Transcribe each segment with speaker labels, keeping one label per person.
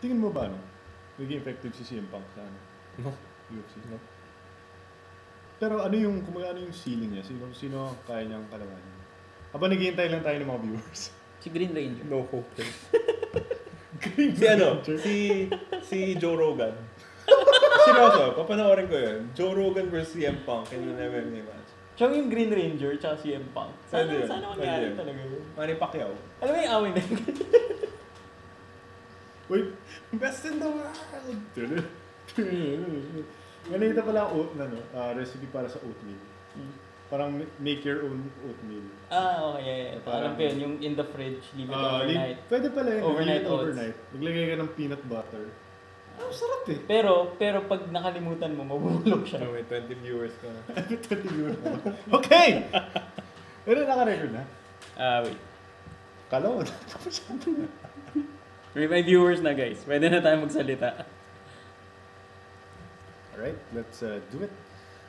Speaker 1: tingin mo ba, no? Naging effective si CM Punk sa
Speaker 2: No.
Speaker 1: UFC? No? Pero ano yung ceiling niya? Sino kaya niyang kalabanin? Habang naghihintay lang tayo ng mga viewers.
Speaker 3: Si Green Ranger.
Speaker 2: No hope.
Speaker 1: Green
Speaker 2: Si ano?
Speaker 1: Ranger.
Speaker 2: Si Joe Rogan. Seryoso, papanoorin ko yun. Joe Rogan versus CM Punk in an MMA match.
Speaker 3: Siya yung Green Ranger tsaka CM Punk. Sana
Speaker 2: Pwede yun.
Speaker 3: mangyari talaga yun.
Speaker 2: Manny Pacquiao.
Speaker 3: Alam mo yung away na yun?
Speaker 1: Wait, best in the world! Ganito pala ang recipe para sa oatmeal. Parang make your own oatmeal.
Speaker 3: Okay. Alam ko yun, yung in the fridge, leave it overnight.
Speaker 1: Pwede pala yun,
Speaker 3: Overnight
Speaker 1: leave it
Speaker 3: oats.
Speaker 1: overnight. Maglagay ka ng peanut butter. Sarap eh.
Speaker 3: Pero pag nakalimutan mo, mabubulog siya.
Speaker 2: May 20 viewers ka na.
Speaker 1: 20 viewers na. Okay! Pero naka-record na.
Speaker 3: Wait.
Speaker 1: Kala mo, tapos na.
Speaker 3: May viewers na guys. Pwede na tayo magsalita.
Speaker 1: Alright, let's do it.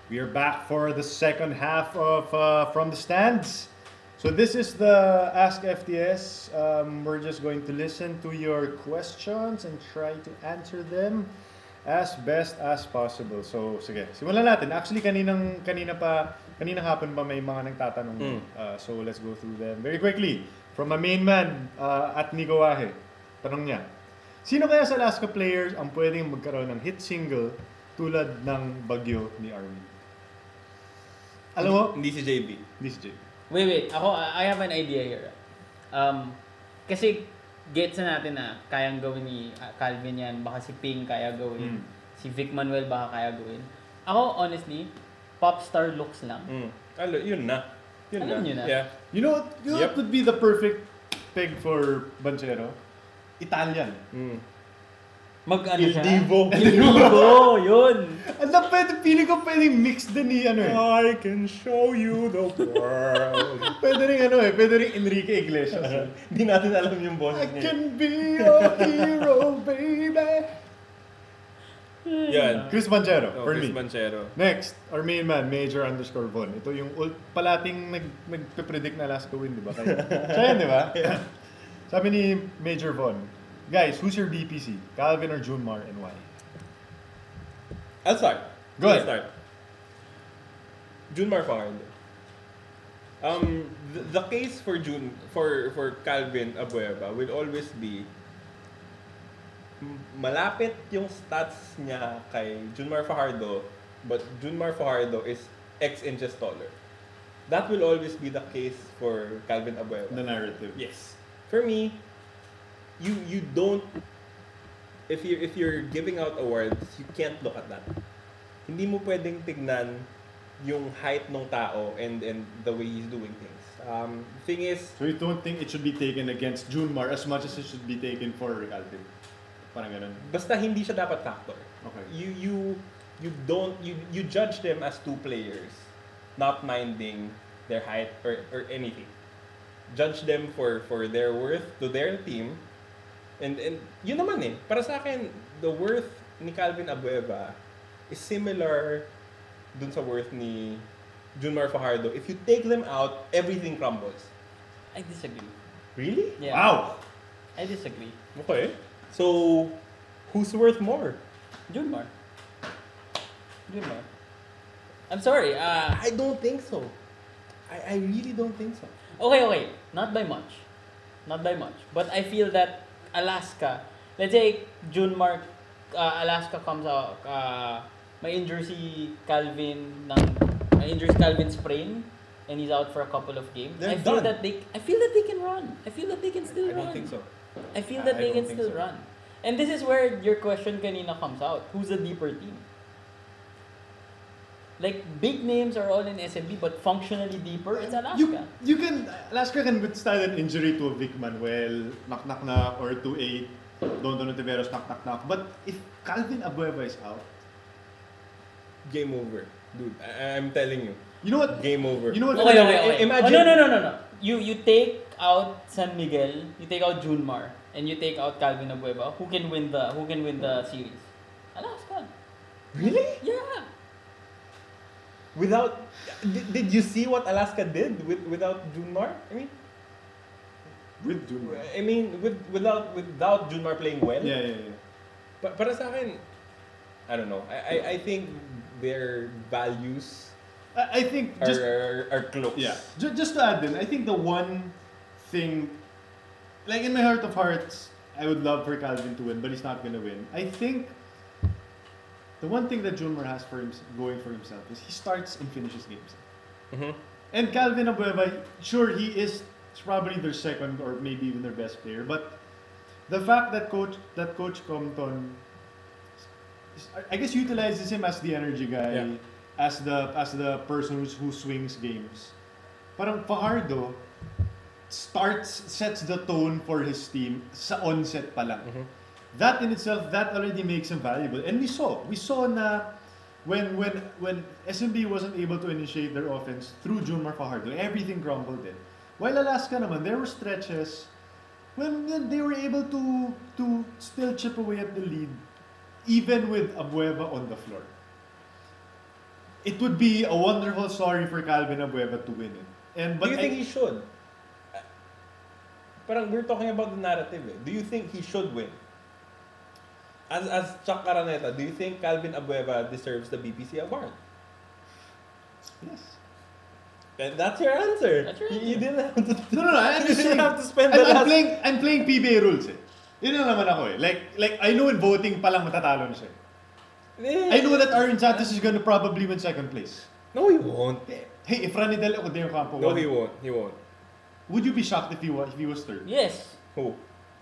Speaker 1: We are back for the second half of From the Stands. So this is the Ask FTS. We're just going to listen to your questions and try to answer them as best as possible. So sige, simulan natin. Actually kanina hapon pa may mga nagtatanong. So let's go through them very quickly. From a main man at Nigowahe. Tanong niya, sino kaya sa Alaska players ang pwedeng magkaroon ng hit single tulad ng Bagyo ni Armin? Alam mo?
Speaker 2: Hindi si JB.
Speaker 1: Hindi si JB.
Speaker 3: Wait. I have an idea here. Kasi gets na natin na kayang gawin ni Calvin yan. Baka si Ping kaya gawin. Si Vic Manuel baka kaya gawin. Ako, honestly, pop star looks lang.
Speaker 2: Yun na.
Speaker 3: Alam nyo na.
Speaker 2: Yeah.
Speaker 1: You know what would be the perfect peg for Banchero? Italian.
Speaker 3: Mag-ano
Speaker 2: Il
Speaker 3: siya?
Speaker 2: Divo.
Speaker 3: Il Divo, yun.
Speaker 1: Feeling ko pwedeng mix din ni
Speaker 2: I can show you the world.
Speaker 1: Pwede rin Enrique Iglesias.
Speaker 2: Hindi natin alam yung boses
Speaker 1: I
Speaker 2: niya.
Speaker 1: can be your hero, baby.
Speaker 2: Yan.
Speaker 1: Chris Banchero, for
Speaker 2: Chris
Speaker 1: me.
Speaker 2: Banchero.
Speaker 1: Next, our main man, Major_Von. Ito yung palating nagpe-predict na Alaska win, di ba? Siya yan, di ba? Sabi ni Major Von, guys, who's your BPC? Calvin or Junmar and why?
Speaker 2: I'll start.
Speaker 1: Go ahead.
Speaker 2: I'll start. Junmar Fajardo. The case for Calvin Abueva will always be malapit yung stats niya kay Junmar Fajardo, but Junmar Fajardo is X inches taller. That will always be the case for Calvin Abueva.
Speaker 1: The narrative.
Speaker 2: Yes. For me, you don't, if you're giving out awards, you can't look at that. Hindi mo pwedeng tignan yung height ng tao and the way he's doing things. Thing is,
Speaker 1: So you don't think it should be taken against Junmar as much as it should be taken for Calvin? Parang ganun.
Speaker 2: basta hindi siya dapat factor.
Speaker 1: Okay.
Speaker 2: You judge them as two players, not minding their height or anything. Judge them for their worth to their team. And yun naman eh. Para sa akin, the worth ni Calvin Abueva is similar dun sa worth ni Junmar Fajardo. If you take them out, everything crumbles.
Speaker 3: I disagree.
Speaker 2: Really?
Speaker 3: Yeah.
Speaker 1: Wow!
Speaker 3: I disagree.
Speaker 2: Okay. So, who's worth more?
Speaker 3: Junmar. I'm sorry.
Speaker 2: I don't think so. I really don't think so.
Speaker 3: Okay. Not by much. But I feel that Alaska, let's say Junmar, Alaska comes out, may injury si Calvin sprain, and he's out for a couple of games.
Speaker 2: They're
Speaker 3: I feel
Speaker 2: done.
Speaker 3: that they can run. I feel that they can still
Speaker 2: I
Speaker 3: run.
Speaker 2: don't think so.
Speaker 3: I feel that they
Speaker 2: I
Speaker 3: can
Speaker 2: don't think
Speaker 3: still
Speaker 2: so.
Speaker 3: run. And this is where your question kanina comes out. Who's a deeper team? Like, big names are all in SMB, but functionally deeper, it's Alaska.
Speaker 1: Alaska can withstand an injury to a Vic Manuel, knock na, or to a Don Tiveros, knock. But if Calvin Abueva is out,
Speaker 2: Game over. Dude, I'm telling you.
Speaker 1: you know what?
Speaker 2: Game over.
Speaker 1: You know what?
Speaker 3: Okay.
Speaker 2: Imagine-
Speaker 3: No. You take out San Miguel, you take out Junmar, and you take out Calvin Abueva. Who can win the series? Alaska.
Speaker 2: Really?
Speaker 3: Yeah.
Speaker 2: Without, did you see what Alaska did without Junmar?
Speaker 1: With Junmar.
Speaker 2: Without Junmar playing well.
Speaker 1: Yeah.
Speaker 2: Para sa akin, I don't know. I think their values
Speaker 1: I think just
Speaker 2: are close.
Speaker 1: yeah. Just to add in, I think the one thing, like in my heart of hearts, I would love for Calvin to win, but he's not gonna win. I think the one thing that Junmar has for him going for himself is he starts and finishes games.
Speaker 2: Mm-hmm.
Speaker 1: And Calvin Abueva, sure he is probably their second or maybe even their best player, but the fact that Coach Compton, I guess, utilizes him as the energy guy,
Speaker 2: Yeah.
Speaker 1: as the person who swings games. Parang Fajardo sets the tone for his team sa onset pa lang.
Speaker 2: Mm-hmm.
Speaker 1: That in itself, that already makes him valuable. And we saw na when SMB wasn't able to initiate their offense through Junmar Fajardo, everything crumbled in. While Alaska naman, there were stretches when they were able to still chip away at the lead, even with Abueva on the floor. It would be a wonderful story for Calvin Abueva to win it.
Speaker 2: Do you think he should? Parang we're talking about the narrative. Do you think he should win? As Chuck Caraneta, do you think Calvin Abueva deserves the BPC award?
Speaker 1: Yes.
Speaker 2: And that's your answer.
Speaker 3: That's your
Speaker 2: You didn't have to.
Speaker 1: No, I'm
Speaker 2: You
Speaker 1: just
Speaker 2: didn't
Speaker 1: saying.
Speaker 2: have to spend the last.
Speaker 1: I'm playing PBA rules eh. Yun lang naman ako eh. Like I know in voting pa lang matatalo na siya. I know that Aaron Santos is gonna probably win second place.
Speaker 2: No, he won't.
Speaker 1: Hey, if Ranidel Ocudero Campo
Speaker 2: No,
Speaker 1: won,
Speaker 2: he won't. He won't.
Speaker 1: would you be shocked if he was third?
Speaker 3: Yes.
Speaker 2: Who?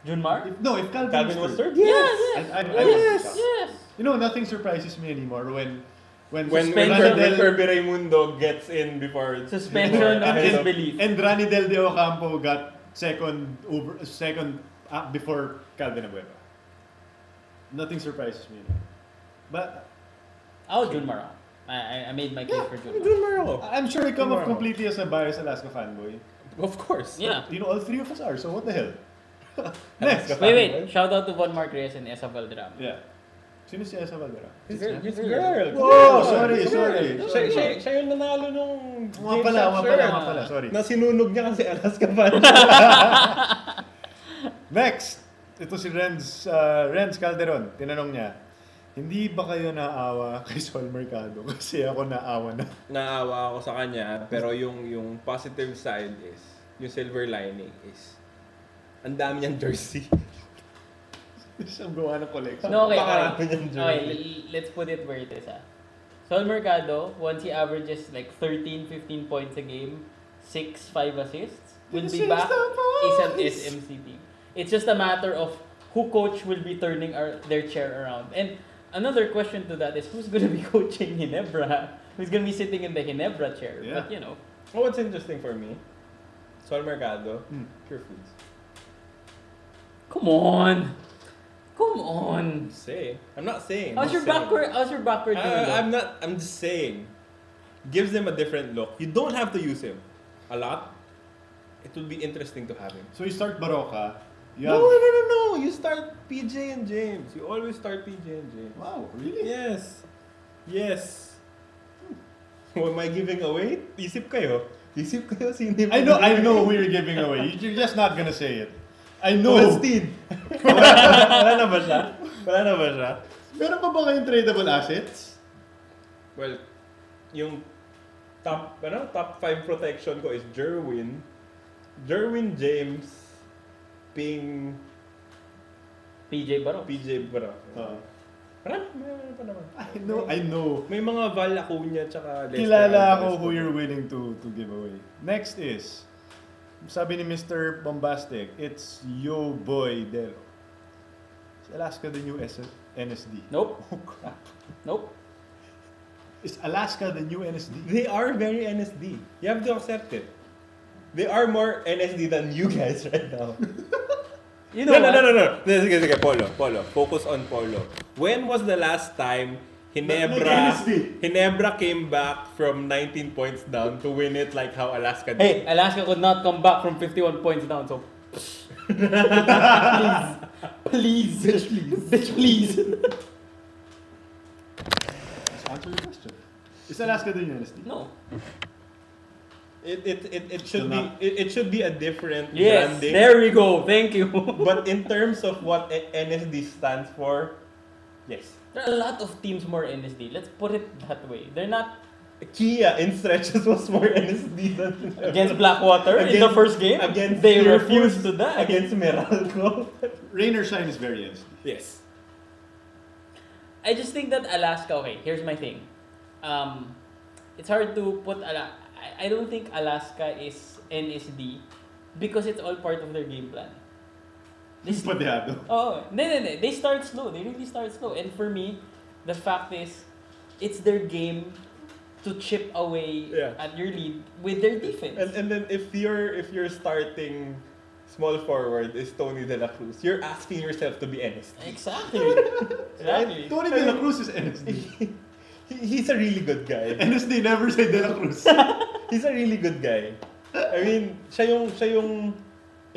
Speaker 3: Junmar?
Speaker 1: If Calvin,
Speaker 2: Calvin was third?
Speaker 3: Yes.
Speaker 1: I
Speaker 3: Yes.
Speaker 1: would be
Speaker 3: Yes.
Speaker 1: shocked.
Speaker 3: Yes.
Speaker 1: You know, nothing surprises me anymore when
Speaker 2: When
Speaker 1: Ranidel
Speaker 2: Kirby Raimundo gets in before
Speaker 3: Suspension of
Speaker 2: before-
Speaker 3: disbelief.
Speaker 1: and Ranidel de Ocampo got second before Calvin Abueva. Nothing surprises me anymore. But
Speaker 3: Oh, Junmar. I made my case for Junmar.
Speaker 2: Junmar ako.
Speaker 1: I'm sure I come off
Speaker 2: Tomorrow.
Speaker 1: completely as a biased Alaska fanboy.
Speaker 2: Of course.
Speaker 3: Yeah.
Speaker 1: You know, all three of us are, so what the hell?
Speaker 2: Next.
Speaker 1: Next.
Speaker 3: Wait. Shout out to Von Mark Reyes and Esa Valderrama.
Speaker 1: Yeah. Sino si Esa Valderrama?
Speaker 2: His girl.
Speaker 1: Whoa, sorry.
Speaker 2: Siya yung nanalo nung
Speaker 1: Nga pala, sorry.
Speaker 2: Na sinunog niya kasi Alaska fan.
Speaker 1: Next, ito si Renz Calderon. Tinanong niya, hindi ba kayo naawa kay Sol Mercado? Kasi ako naawa na.
Speaker 2: Naawa ako sa kanya, pero yung positive side is, yung silver lining is, ang dami niyang jersey.
Speaker 1: Siyang gawa ng collection.
Speaker 3: No, okay.
Speaker 2: Pakarami niyang jersey.
Speaker 3: Okay, let's put it where it is. Sol Mercado, once he averages like 13-15 points a game, 6-5 assists, will be back is an SMC team. It's just a matter of who coach will be turning their chair around. And another question to that is who's going to be coaching Ginebra? Who's going to be sitting in the Ginebra chair?
Speaker 1: Yeah.
Speaker 3: But you know.
Speaker 2: Oh, what's interesting for me, Sol Mercado, Purefoods.
Speaker 3: Come on.
Speaker 2: I'm not saying.
Speaker 3: How's your backward doing?
Speaker 2: I'm just saying. Gives them a different look. You don't have to use him a lot. It would be interesting to have him.
Speaker 1: So you start Baroka.
Speaker 2: No. You start PJ and James. You always start PJ and James.
Speaker 1: Wow, really?
Speaker 2: Yes. What am I giving away? Isip kayo sino yung
Speaker 1: I know who you're giving away. You're just not gonna say it. I know.
Speaker 2: Westin. Wala na ba siya?
Speaker 1: Meron pa ba kayong tradable assets?
Speaker 2: Well, yung top 5 protection ko is Jerwin, James, Ping,
Speaker 3: PJ Baro.
Speaker 2: Meron pa naman.
Speaker 1: I know.
Speaker 2: May mga Val Acuna tsaka Lester
Speaker 1: Kilala
Speaker 2: Alvarez
Speaker 1: ako who
Speaker 2: pa.
Speaker 1: you're willing to give away. Next is, sabi ni Mr. Bombastic, it's Yo Boy Dero. Is Alaska the new NSD?
Speaker 3: Nope.
Speaker 1: Oh crap.
Speaker 3: Nope.
Speaker 1: Is Alaska the new NSD?
Speaker 2: They are very NSD. You have to accept it. They are more NSD than you guys right now.
Speaker 3: You know what?
Speaker 2: No. Sige, Polo. Focus on Polo. When was the last time Ginebra came back from 19 points down to win it like how Alaska did?
Speaker 3: Hey, Alaska could not come back from 51 points down, so please.
Speaker 1: Let's answer your question. Is Alaska the new NSD?
Speaker 3: No.
Speaker 2: It should be a different
Speaker 3: Yes,
Speaker 2: branding.
Speaker 3: there we go. Thank you.
Speaker 2: But in terms of what NSD stands for, Yes.
Speaker 3: There are a lot of teams more NSD. Let's put it that way. They're not
Speaker 2: Kia in stretches was more NSD than
Speaker 3: against Blackwater in the
Speaker 2: Against-
Speaker 3: first game.
Speaker 2: against
Speaker 3: They
Speaker 2: Purefoods,
Speaker 3: refused to die.
Speaker 2: against Meralco.
Speaker 1: Rain or shine is very NSD.
Speaker 2: Yes.
Speaker 3: I just think that Alaska. Okay, here's my thing. It's hard to put I don't think Alaska is NSD because it's all part of their game plan.
Speaker 1: Padeado.
Speaker 3: Oh, no. They start slow. They really start slow. And for me, the fact is, it's their game to chip away
Speaker 2: Yeah.
Speaker 3: at your lead with their defense.
Speaker 2: And then if your starting small forward is Tony De La Cruz, you're asking yourself to be NSD.
Speaker 3: Exactly. Exactly.
Speaker 1: Tony De La Cruz is NSD.
Speaker 2: He's a really good guy.
Speaker 1: NSD never say De La Cruz.
Speaker 2: He's a really good guy. I mean, siya yung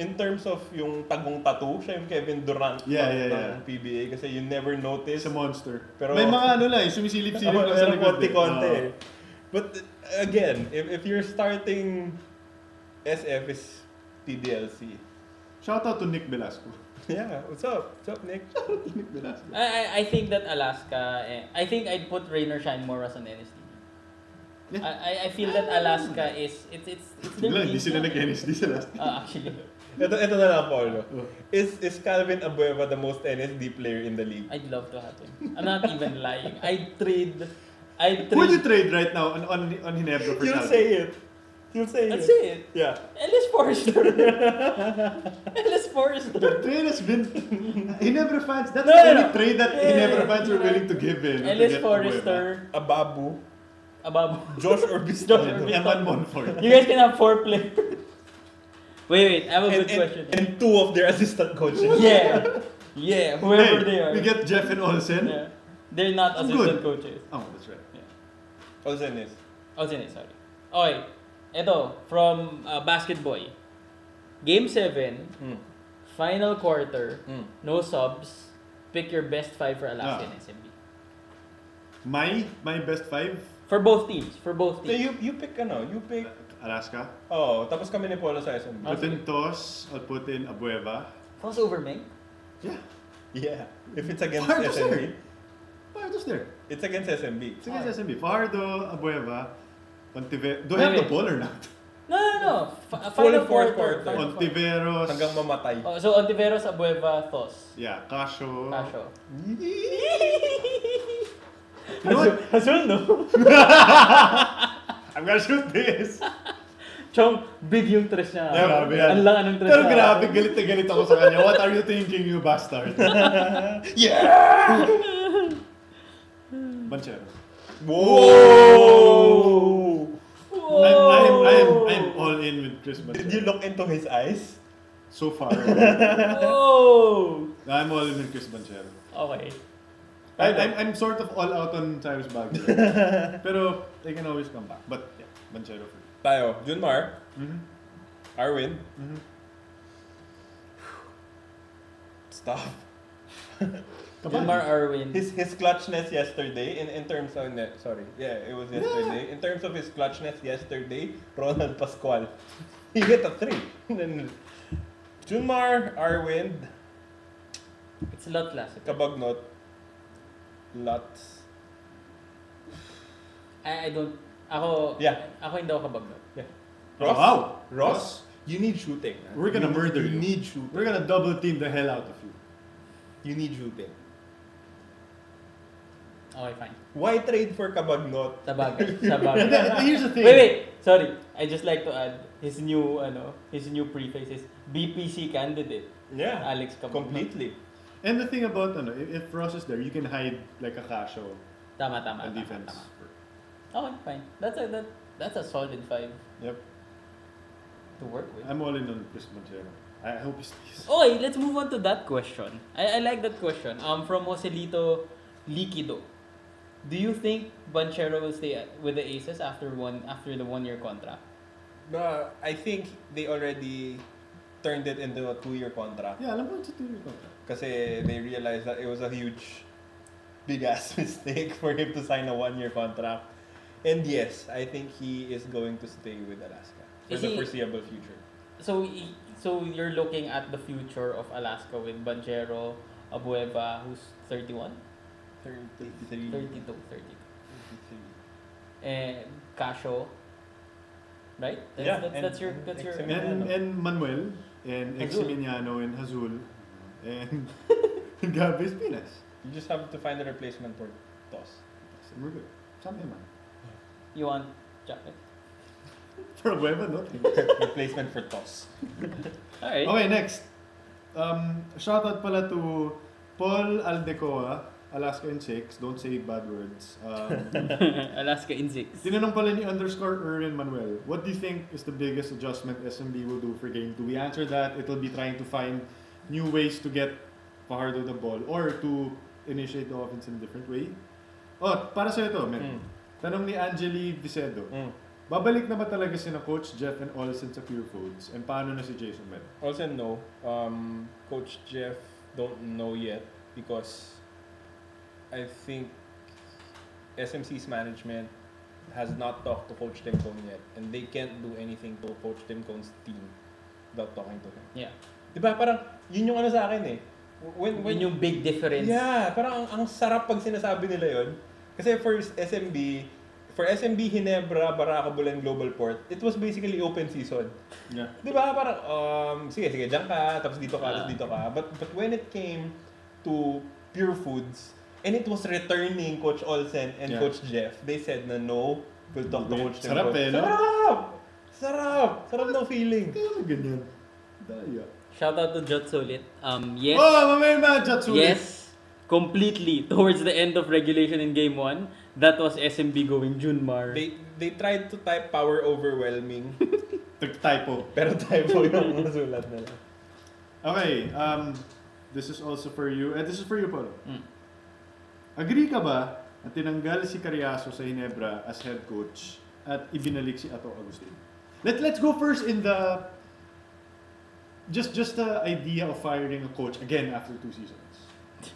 Speaker 2: in terms of yung tagong tattoo, siya yung Kevin Durant ng PBA kasi you never notice.
Speaker 1: It's a monster.
Speaker 2: Pero
Speaker 1: may mga ano lang, sumisilip-silip lang sa likod.
Speaker 2: konti-konti eh. But again, if you're starting SF is TDLC.
Speaker 1: Shout out to Nick Velasco.
Speaker 2: Yeah, what's up? What's up, Nick?
Speaker 1: Nick Velasco.
Speaker 3: I think that Alaska, I think I'd put Rain or Shine more as an NSD.
Speaker 1: Yeah.
Speaker 3: I feel that Alaska is it's their
Speaker 1: Hindi
Speaker 3: game
Speaker 1: sila
Speaker 3: plan.
Speaker 1: nag-NSD sa last.
Speaker 3: Actually,
Speaker 2: Ito na lang, Paulo.
Speaker 1: Oh.
Speaker 2: Is Calvin Abueva the most NSD player in the league?
Speaker 3: I'd love to have him. I'm not even lying. I'd trade.
Speaker 1: Who would you trade right now on Ginebra for
Speaker 2: You'll
Speaker 1: Calvin?
Speaker 2: say it. You'll say
Speaker 3: I'd
Speaker 2: it.
Speaker 3: say it.
Speaker 2: Yeah.
Speaker 3: Ellis Forrester. Ellis Forrester.
Speaker 1: That trade has been Ginebra fans. That's
Speaker 3: No,
Speaker 1: the only
Speaker 3: no.
Speaker 1: trade that Ginebra fans are willing to give in.
Speaker 3: Ellis Forrester.
Speaker 2: Ababu.
Speaker 3: Ababu.
Speaker 2: Josh Orbistado.
Speaker 1: Eman Monfort.
Speaker 3: You guys can have 4 players. Wait. I have a good question.
Speaker 2: And 2 of their assistant coaches.
Speaker 3: Yeah. Whoever
Speaker 1: Hey,
Speaker 3: they are.
Speaker 1: we get Jeff and Olsen.
Speaker 3: Yeah. They're not
Speaker 1: I'm
Speaker 3: assistant
Speaker 1: good.
Speaker 3: coaches.
Speaker 1: Oh, that's right.
Speaker 2: Olsen is.
Speaker 3: Sorry. Okay. Ito, from Basketball. Game 7, final quarter, no subs. Pick your best 5 for Alaska and SMB.
Speaker 1: My best 5?
Speaker 3: For both teams.
Speaker 2: So you pick you pick.
Speaker 1: Alaska.
Speaker 2: Oh, tapos kami ni Polo sa SMB.
Speaker 1: Put in Tos. I'll put in Abueva.
Speaker 3: Crossover, Meng?
Speaker 1: Yeah.
Speaker 2: Yeah. If it's against
Speaker 1: Pardo's
Speaker 2: SMB.
Speaker 1: there. Pardo's there.
Speaker 2: It's against SMB.
Speaker 1: It's against SMB. Fardo, Abueva, Ontiveros. Do I
Speaker 3: Wait,
Speaker 1: have the
Speaker 3: wait.
Speaker 1: ball or not?
Speaker 3: No. Final
Speaker 2: Full fourth
Speaker 3: quarter.
Speaker 2: quarter.
Speaker 1: Ontiveros.
Speaker 2: Hanggang mamatay.
Speaker 3: Oh, so Ontiveros, Abueva, Tos.
Speaker 1: Yeah, Casio. You know what?
Speaker 3: Hasul, no?
Speaker 1: I'm gonna shoot this.
Speaker 3: Chong, big yung tres niya.
Speaker 1: Yeah, grabe yan.
Speaker 3: Ang lang anong tres
Speaker 1: Pero
Speaker 3: niya.
Speaker 1: grabe, galit na galit ako sa kanya. What are you thinking, you bastard?
Speaker 2: Yeah!
Speaker 1: Banchero.
Speaker 2: Whoa!
Speaker 1: I'm all in with Chris Banchero.
Speaker 2: Did you look into his eyes?
Speaker 1: So far.
Speaker 3: Oh!
Speaker 1: I'm all in with Chris Banchero.
Speaker 3: Okay.
Speaker 1: I'm sort of all out on Cyrus Baguio. Pero they can always come back. But yeah, Banchero for me.
Speaker 2: Tayo, Junmar, Arwin. Stop.
Speaker 3: Junmar Arwin.
Speaker 2: His clutchness yesterday in terms of it was yesterday. In terms of his clutchness yesterday, Ronald Pascual. He hit a 3. And then Junmar, Arwind,
Speaker 3: It's a lot classic.
Speaker 2: Kabagnot, Lots.
Speaker 3: I don't... Ako hindi ako kabagnot.
Speaker 2: Yeah.
Speaker 1: Oh, wow.
Speaker 2: Ross, you need shooting.
Speaker 1: We're gonna murder you.
Speaker 2: You need shooting.
Speaker 1: We're gonna double team the hell out of you.
Speaker 2: You need shooting.
Speaker 3: Okay, fine.
Speaker 2: Why trade for Kabagnot?
Speaker 3: Sabagay.
Speaker 1: Here's the thing.
Speaker 3: Wait. Sorry. I just like to add his new preface is BPC candidate.
Speaker 2: Yeah.
Speaker 3: Alex Kabagnot.
Speaker 2: Completely.
Speaker 1: And the thing about if Ross is there, you can hide like a Casio
Speaker 3: Tama.
Speaker 1: on defense.
Speaker 3: Okay, fine. That's a solid 5
Speaker 1: Yep.
Speaker 3: to work with.
Speaker 1: I'm all in on Chris Banchero. I hope he stays.
Speaker 3: Okay, let's move on to that question. I like that question. From Joselito Liquido. Do you think Banchero will stay with the Aces after the 1-year contract?
Speaker 2: I think they already turned it into a 2-year contract.
Speaker 1: Yeah, alam mo it's a 2-year contract.
Speaker 2: Kasi they realized that it was a huge, big-ass mistake for him to sign a 1-year contract. And yes, I think he is going to stay with Alaska for the foreseeable future.
Speaker 3: So you're looking at the future of Alaska with Banchero, Abueva, who's 31?
Speaker 2: 33.
Speaker 3: 32. And Casio, right? That's your
Speaker 1: And Manuel, and
Speaker 3: Hazul.
Speaker 1: Eximiniano, and Hazul, and Gabes Pinas.
Speaker 2: You just have to find a replacement for Toss.
Speaker 1: And we're good. Something man.
Speaker 3: You want Jacket?
Speaker 1: For a weapon, no?
Speaker 2: Replacement for Toss.
Speaker 3: Alright.
Speaker 1: Okay, next. Shoutout pala to Paul Aldecoa, Alaska in 6. Don't say bad words.
Speaker 3: Alaska in 6.
Speaker 1: Tinanong pala ni _Erwin Manuel, what do you think is the biggest adjustment SMB will do for Game 2? We answered that it'll be trying to find new ways to get Fajardo the ball or to initiate the offense in a different way. Oh, para sa'yo ito, men. Tanong ni Angeli Vicedo. Babalik na ba talaga si na Coach Jeff and Olsen sa Purefoods? And paano na si Jason Ben?
Speaker 2: Olsen, no. Coach Jeff, don't know yet because I think SMC's management has not talked to Coach Tim Cone yet, and they can't do anything to Coach Tim Cone's team without talking to him.
Speaker 3: Yeah.
Speaker 2: Diba, parang yun yung ano sa akin eh. When
Speaker 3: Yun yung big difference.
Speaker 2: Yeah, parang ang sarap pag sinasabi nila yun. Kasi for SMB, Ginebra, Barangay Ginebra, Global Port, it was basically open season.
Speaker 1: Yeah.
Speaker 2: Diba, parang, sige, dyan ka, tapos dito ka. But when it came to Purefoods, and it was returning Coach Olsen and Coach Jeff, they said na no, we'll talk to Coach Tim.
Speaker 1: Sarap eh, no?
Speaker 2: Sarap ng feeling.
Speaker 1: Kaya ganyan. Daya.
Speaker 3: Shout out to Jot Sulit. Yes.
Speaker 1: Oh, mamaya na, Jatsulit.
Speaker 3: Yes. Completely. Towards the end of regulation in Game 1, that was SMB going Junmar.
Speaker 2: They tried to type power overwhelming.
Speaker 1: Typo.
Speaker 2: Pero typo yung nasulat nila.
Speaker 1: Okay, this is also for you. This is for you, Paulo. Agree ka ba na tinanggal si Carriazo sa Ginebra as head coach at ibinalik si Ato Agustin? Let's go first in the just the idea of firing a coach again after 2 seasons.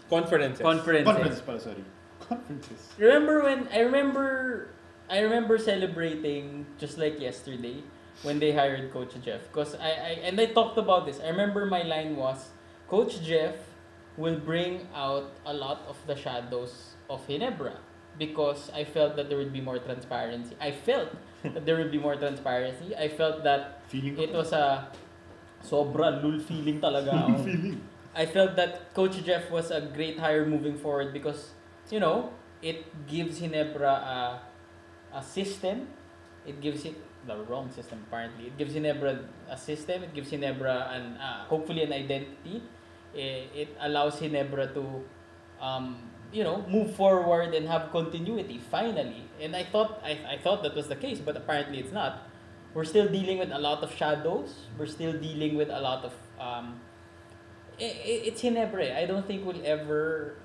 Speaker 2: Conferences.
Speaker 1: Conferences pala, sorry. Conferences.
Speaker 3: I remember celebrating just like yesterday when they hired Coach Jeff. Because I talked about this. I remember my line was, Coach Jeff will bring out a lot of the shadows of Ginebra because I felt that there would be more transparency. I felt that
Speaker 1: Feeling
Speaker 3: it was a sobra lul feeling talaga.
Speaker 1: feeling.
Speaker 3: I felt that Coach Jeff was a great hire moving forward because, you know, it gives Ginebra a system. It gives it the wrong system apparently. It gives Ginebra a system. It gives Ginebra hopefully an identity. It allows Ginebra to, move forward and have continuity finally. And I thought that was the case, but apparently it's not. We're still dealing with a lot of shadows. We're still dealing with a lot of. It's Ginebra. I don't think we'll ever,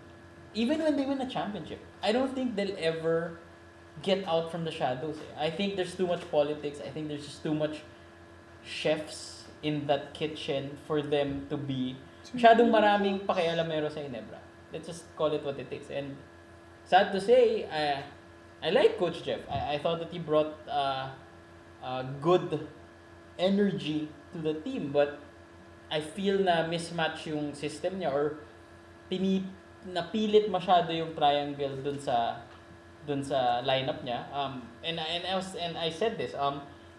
Speaker 3: even when they win a championship, I don't think they'll ever get out from the shadows. I think there's too much politics. I think there's just too much chefs in that kitchen for them to be masyadong maraming pakialamero sa Ginebra. Let's just call it what it is. And sad to say, I like Coach Jeff. I thought that he brought good energy to the team, but I feel na mismatch yung system niya or napilit masyado yung triangle dun sa lineup niya. And I said this.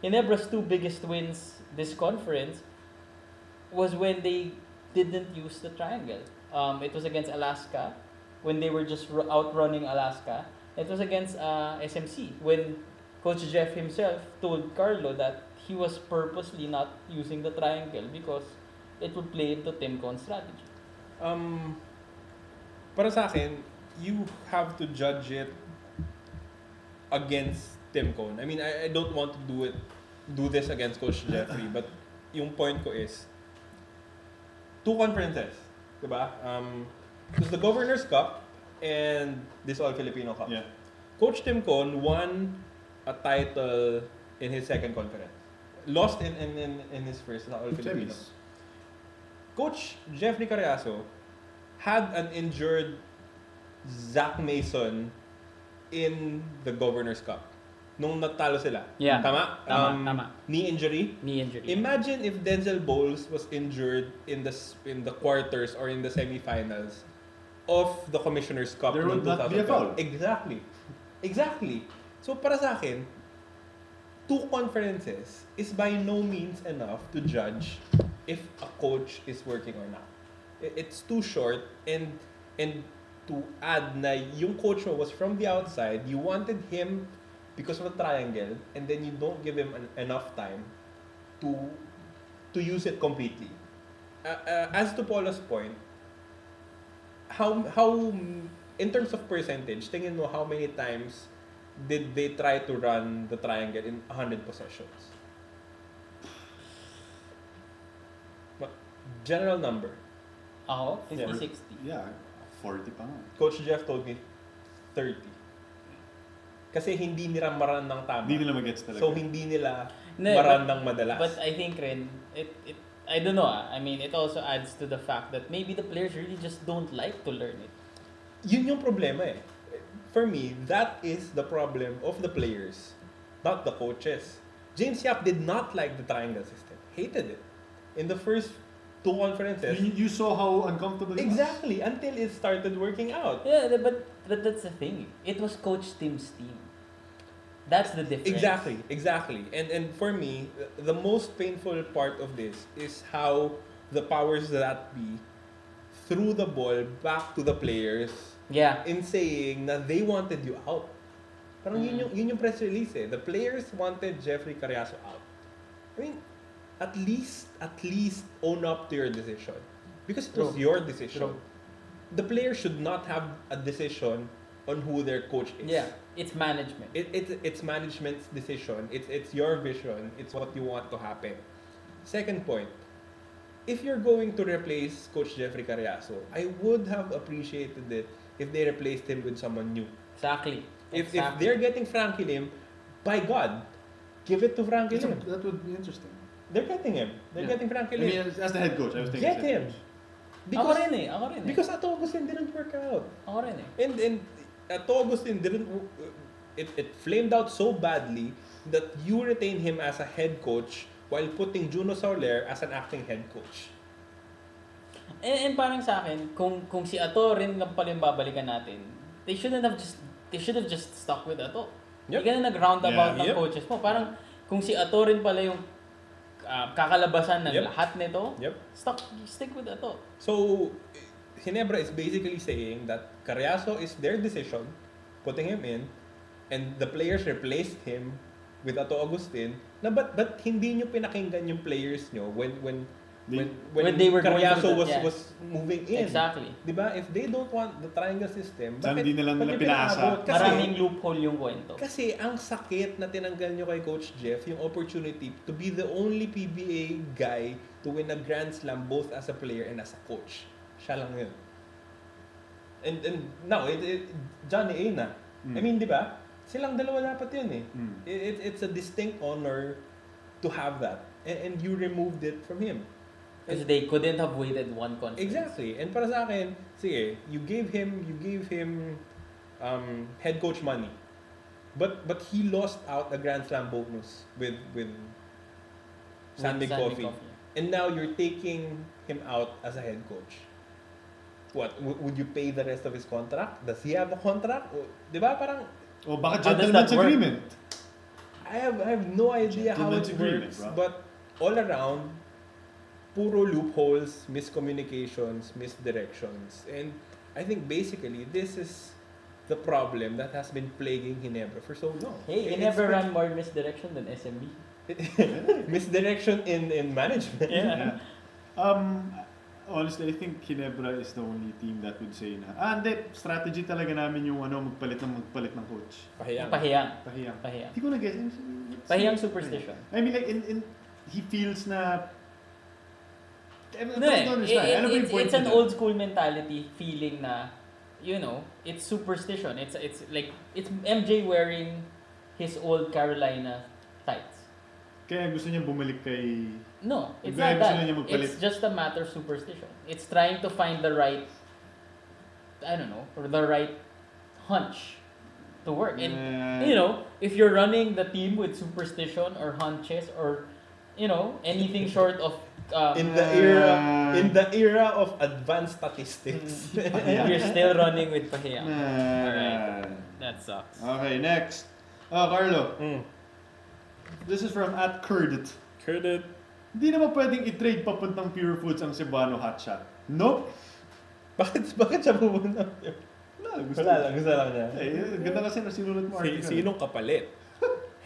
Speaker 3: Ginebra's 2 biggest wins this conference was when they didn't use the triangle. It was against Alaska when they were just outrunning Alaska. It was against SMC when Coach Jeff himself told Carlo that he was purposely not using the triangle because it would play into Tim Cone's strategy.
Speaker 2: Para sa akin, you have to judge it against Tim Cone. I mean, I don't want to do this against Coach Jeffrey, but yung point ko is 2 conferences, diba? It was the Governor's Cup and this All-Filipino Cup.
Speaker 1: Yeah.
Speaker 2: Coach Tim Cone won a title in his second conference. Lost in his first All-Filipino. Coach Jeffrey Carriazo had an injured Zach Mason in the Governor's Cup nung natalo sila.
Speaker 3: Yeah.
Speaker 2: Tama? Knee injury. Imagine if Denzel Bowles was injured in the quarters or in the semifinals of the Commissioner's Cup
Speaker 1: There would
Speaker 2: noong
Speaker 1: not be a foul.
Speaker 2: 2012. Exactly. So para sa akin, 2 conferences is by no means enough to judge if a coach is working or not. It's too short, and to add na yung coach mo was from the outside, you wanted him because of the triangle, and then you don't give him enough time to use it completely. As to Paula's point, how in terms of percentage, tingin mo how many times did they try to run the triangle in 100 possessions? What general number?
Speaker 3: Ako,
Speaker 2: Yeah.
Speaker 3: 50-60.
Speaker 1: Yeah, 40 pa nga.
Speaker 2: Coach Jeff told me 30. Kasi hindi nila maran ng tama.
Speaker 1: Hindi nila magets talaga.
Speaker 2: So hindi nila
Speaker 3: No,
Speaker 2: maran ng madalas.
Speaker 3: But I think rin, I don't know. I mean, it also adds to the fact that maybe the players really just don't like to learn it.
Speaker 2: Yun yung problema eh. For me, that is the problem of the players, not the coaches. James Yap did not like the triangle system. Hated it. In the first 2 conferences.
Speaker 1: You saw how uncomfortable it was.
Speaker 2: Exactly, until it started working out.
Speaker 3: Yeah, but that's the thing. It was Coach Tim's team. That's the difference.
Speaker 2: Exactly. And for me, the most painful part of this is how the powers that be threw the ball back to the players
Speaker 3: Yeah.
Speaker 2: in saying na they wanted you out. Parang yun yung press release eh. The players wanted Jeffrey Carriazo out. I mean, at least own up to your decision. Because it was
Speaker 3: True.
Speaker 2: your decision.
Speaker 3: True.
Speaker 2: The players should not have a decision on who their coach is.
Speaker 3: Yeah. It's management.
Speaker 2: It's management's decision. It's your vision. It's what you want to happen. Second point, if you're going to replace Coach Jeffrey Carriazo, I would have appreciated it if they replaced him with someone new.
Speaker 3: Exactly.
Speaker 2: If they're getting Frankie Lim, by God, give it to Frankie Lim.
Speaker 1: That would be interesting.
Speaker 2: They're getting him. They're getting Frankie
Speaker 1: I
Speaker 2: Lim.
Speaker 1: mean, as the head coach, I was thinking.
Speaker 2: Get
Speaker 1: as head
Speaker 2: him.
Speaker 1: coach.
Speaker 3: Ako rin eh.
Speaker 2: Because Ato Agustin didn't work out.
Speaker 3: Ako rin eh.
Speaker 2: And Ato Agustin didn't. It flamed out so badly that you retain him as a head coach while putting Juno Soler as an acting head coach.
Speaker 3: And parang sa akin, kung si Ato rin lang pala yung babalikan natin, they should have just stuck with Ato.
Speaker 2: Yep.
Speaker 3: Hindi ka na nag-roundabout
Speaker 1: Yeah.
Speaker 3: ng coaches mo. Parang kung si Ato rin pala yung kakalabasan ng
Speaker 2: Yep.
Speaker 3: lahat nito,
Speaker 2: Yep.
Speaker 3: stick with Ato.
Speaker 2: So, Ginebra is basically saying that Carriazo is their decision, putting him in, and the players replaced him with Ato Agustin. Na but hindi nyo pinakinggan yung players nyo when
Speaker 3: they were going
Speaker 2: Carriazo
Speaker 3: through that,
Speaker 2: was moving in.
Speaker 3: Exactly.
Speaker 2: Diba? If they don't want the triangle system,
Speaker 1: Saan di nila
Speaker 2: nyo
Speaker 1: pinaasa?
Speaker 2: pinaabot?
Speaker 3: Maraming loophole yung kwento.
Speaker 2: Kasi ang sakit na tinanggal nyo kay Coach Jeff, yung opportunity to be the only PBA guy to win a Grand Slam both as a player and as a coach. Siya lang yun. And now, Johnny A na. I mean, di ba? Silang dalawa dapat yun eh. It's a distinct honor to have that. And you removed it from him.
Speaker 3: Because they couldn't have waited one conference.
Speaker 2: Exactly. And para sa akin, sige, you gave him head coach money. But he lost out a Grand Slam bonus with Sandy Coffee. And now you're taking him out as a head coach. What? Would you pay the rest of his contract? Does he have a contract? O, di ba? Parang,
Speaker 1: O baka
Speaker 3: How does
Speaker 1: gentleman's
Speaker 3: that work?
Speaker 1: agreement.
Speaker 2: I have no idea how it
Speaker 1: Gentleman's agreement,
Speaker 2: works.
Speaker 1: bro.
Speaker 2: But all around, puro loopholes, miscommunications, misdirections. And I think basically this is the problem that has been plaguing Ginebra for so long.
Speaker 3: Hey, you
Speaker 2: It's
Speaker 3: never
Speaker 2: been-
Speaker 3: run more misdirection than SMB.
Speaker 2: misdirection in management.
Speaker 3: Yeah.
Speaker 1: Honestly, I think Ginebra is the only team that would say na, hindi, strategy talaga namin yung magpalit ng coach.
Speaker 2: Pahiyang.
Speaker 3: Pahiyang.
Speaker 1: Hindi ko na-guess.
Speaker 3: Pahiyang superstition.
Speaker 1: I mean, like, he feels na, I don't
Speaker 3: No,
Speaker 1: understand. Ano ba yung point
Speaker 3: it's an
Speaker 1: nila?
Speaker 3: old school mentality feeling na, it's superstition. It's like, it's MJ wearing his old Carolina tights.
Speaker 1: Kaya gusto niya bumalik kay...
Speaker 3: No, it's
Speaker 1: Kaya
Speaker 3: not
Speaker 1: gusto
Speaker 3: that.
Speaker 1: niya magpalit.
Speaker 3: It's just a matter of superstition. It's trying to find the right, I don't know, or the right hunch to work. And, if you're running the team with superstition or hunches or, anything short of
Speaker 2: In the era of advanced statistics.
Speaker 3: You're still running with Pahiyang.
Speaker 1: Nah.
Speaker 3: That sucks.
Speaker 1: Okay, next. Carlo.
Speaker 2: Mm.
Speaker 1: This is from @Curdit.
Speaker 2: Credit.
Speaker 1: Hindi naman pwedeng i-trade papuntang Purefoods ang Cebuano hotshot. Nope.
Speaker 2: Bakit siya pupunta?
Speaker 1: Gusto
Speaker 2: Gusto lang niya.
Speaker 1: Ganda kasi na sinulat mo article.
Speaker 2: Sinong kapalit?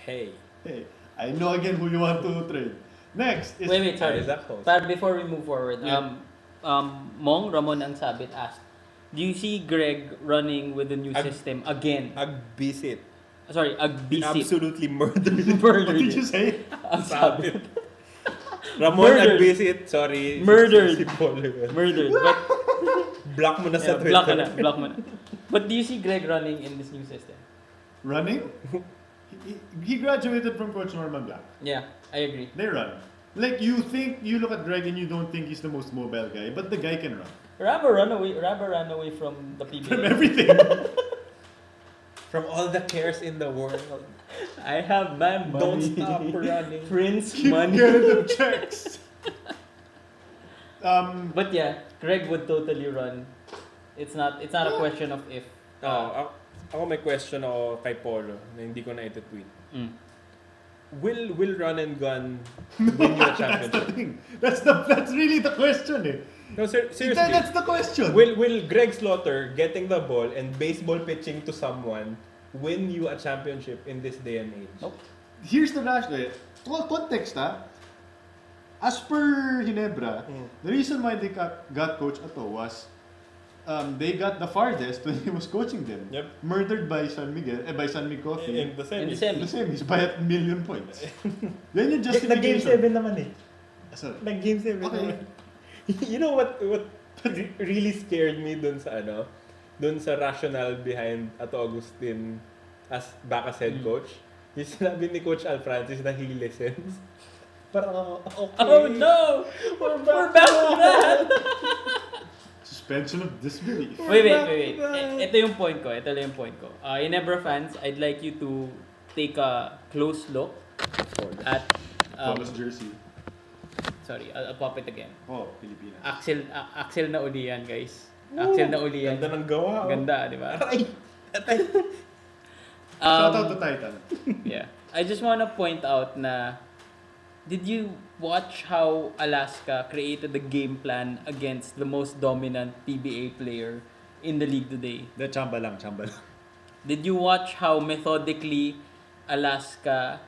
Speaker 2: Hey.
Speaker 1: Hey, I know again who you want to trade. Next is...
Speaker 3: Wait, sorry.
Speaker 2: Isaac Host.
Speaker 3: But before we move forward,
Speaker 1: Yeah.
Speaker 3: Mong Ramon ang Sabit asked, do you see Greg running with the new system again?
Speaker 2: Agbisit.
Speaker 3: Sorry, Agbisit.
Speaker 2: Absolutely murdered.
Speaker 1: What did you say?
Speaker 3: Ang Sabit.
Speaker 2: Ramon
Speaker 3: Murdered.
Speaker 2: Agbisit, sorry.
Speaker 3: Murdered.
Speaker 2: Si Paul yun.
Speaker 3: Murdered. But,
Speaker 2: Block mo na sa Twitter.
Speaker 3: block mo na. But do you see Greg running in this new system?
Speaker 1: Running? He graduated from Coach Norman Black.
Speaker 3: Yeah, I agree.
Speaker 1: They run. Like, you look at Greg and you don't think he's the most mobile guy, but the guy can run.
Speaker 3: Rabba ran away from the PBA.
Speaker 1: From everything.
Speaker 2: From all the cares in the world.
Speaker 3: I have my money.
Speaker 2: Don't stop running.
Speaker 3: Prince
Speaker 1: Keep
Speaker 3: money.
Speaker 1: getting the checks.
Speaker 3: But yeah, Greg would totally run. It's not a question of if.
Speaker 2: Ako may question ako kay Polo na hindi ko na iti-tweet.
Speaker 3: Mm.
Speaker 2: Will run and gun win you a
Speaker 1: That's the
Speaker 2: championship?
Speaker 1: thing. That's really the question eh.
Speaker 2: No, seriously.
Speaker 1: That's the question.
Speaker 2: Will Greg Slaughter getting the ball and baseball pitching to someone win you a championship in this day and age?
Speaker 3: Nope.
Speaker 1: Here's the rationale. Context as per Ginebra, the reason why they got Coach Ato was they got the farthest when he was coaching them.
Speaker 2: Yep.
Speaker 1: Murdered by San Mig Coffee.
Speaker 2: In the semis.
Speaker 3: In the
Speaker 1: The semis by 1 million points. Then you just
Speaker 2: Nag-game 7 naman eh.
Speaker 1: Sorry.
Speaker 2: Nag-game 7
Speaker 1: Okay.
Speaker 2: naman. You know what really scared me dun sa rationale behind Ato Agustin as back as head coach? Yung sinabi ni Coach Al Francis na he listens. Parang okay.
Speaker 3: Oh no! We're back to that!
Speaker 1: Suspension of disbelief.
Speaker 3: Wait. Ito yung point ko. Ginebra fans, I'd like you to take a close look at
Speaker 1: Thomas jersey.
Speaker 3: sorry, I'll pop it again.
Speaker 1: Oh, Pilipinas.
Speaker 3: Axel na uli yan, guys. Axel na uli yan.
Speaker 2: Ganda ng gawa.
Speaker 3: Ganda, di ba?
Speaker 2: Aray!
Speaker 1: Shout out to Titan.
Speaker 3: Yeah. I just wanna point out na did you watch how Alaska created the game plan against the most dominant PBA player in the league today?
Speaker 1: Chamba lang.
Speaker 3: Did you watch how methodically Alaska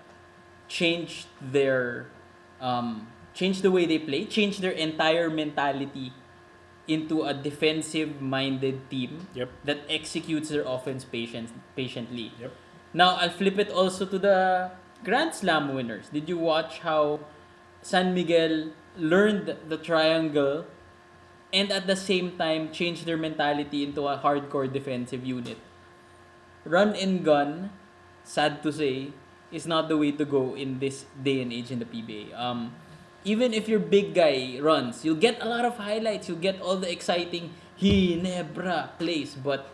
Speaker 3: changed their changed the way they play, changed their entire mentality into a defensive-minded team that executes their offense patiently.
Speaker 2: Yep.
Speaker 3: Now, I'll flip it also to the Grand Slam winners. Did you watch how San Miguel learned the triangle and at the same time changed their mentality into a hardcore defensive unit? Run and gun, sad to say, is not the way to go in this day and age in the PBA. Even if your big guy runs, you'll get a lot of highlights, you'll get all the exciting Ginebra plays, but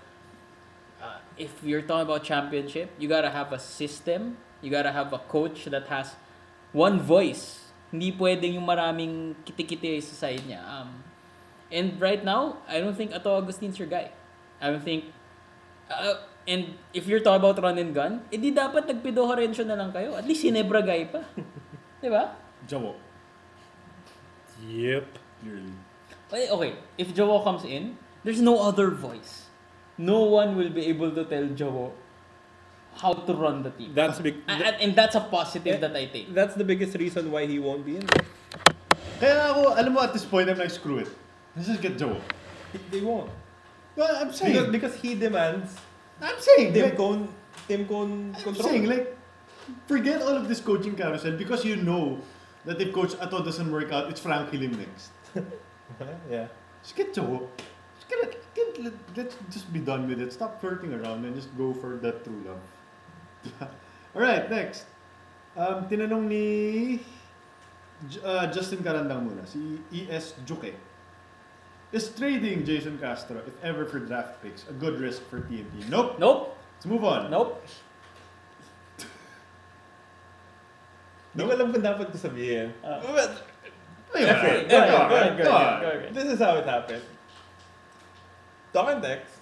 Speaker 3: if you're talking about championship, you gotta have a system, you gotta have a coach that has one voice. Hindi pwedeng yung maraming kiti-kiti sa side niya. And right now, I don't think Ato Agustin's your guy. I don't think... and if you're talking about run and gun, edi dapat nagpido Horencio na lang kayo. At least Ginebra guy pa. Diba?
Speaker 1: Jawo.
Speaker 2: Yep.
Speaker 1: Clearly.
Speaker 3: Okay, if Jowo comes in, there's no other voice. No one will be able to tell Jowo how to run the team.
Speaker 2: That's big.
Speaker 3: And that's a positive that I take.
Speaker 2: That's the biggest reason why he won't be in there.
Speaker 1: Kaya ako, alam mo, at this point, I'm like, screw it. Let's just get Jawo.
Speaker 2: They won't.
Speaker 1: Well, I'm saying.
Speaker 2: Because he demands
Speaker 1: I'm saying.
Speaker 2: Tim
Speaker 1: Like,
Speaker 2: Cone
Speaker 1: I'm
Speaker 2: control.
Speaker 1: saying, like, forget all of this coaching carousel because you know that if Coach Ato doesn't work out, it's Frankie Lim next.
Speaker 2: Yeah.
Speaker 1: Just get Jawo. Let's just be done with it. Stop flirting around and just go for that true love. Alright, next. Tinanong ni Justin Carandang muna, si ES Juke. Is trading Jason Castro, if ever for draft picks, a good risk for TNT? Nope.
Speaker 3: Nope.
Speaker 1: Let's move on.
Speaker 3: Nope.
Speaker 2: Di ko alam kung dapat ko sabihin.
Speaker 1: Ayun,
Speaker 3: Go ahead,
Speaker 1: come on,
Speaker 3: go ahead, go
Speaker 1: come
Speaker 3: ahead,
Speaker 1: on.
Speaker 3: go ahead.
Speaker 2: This is how it happened. Talk and text.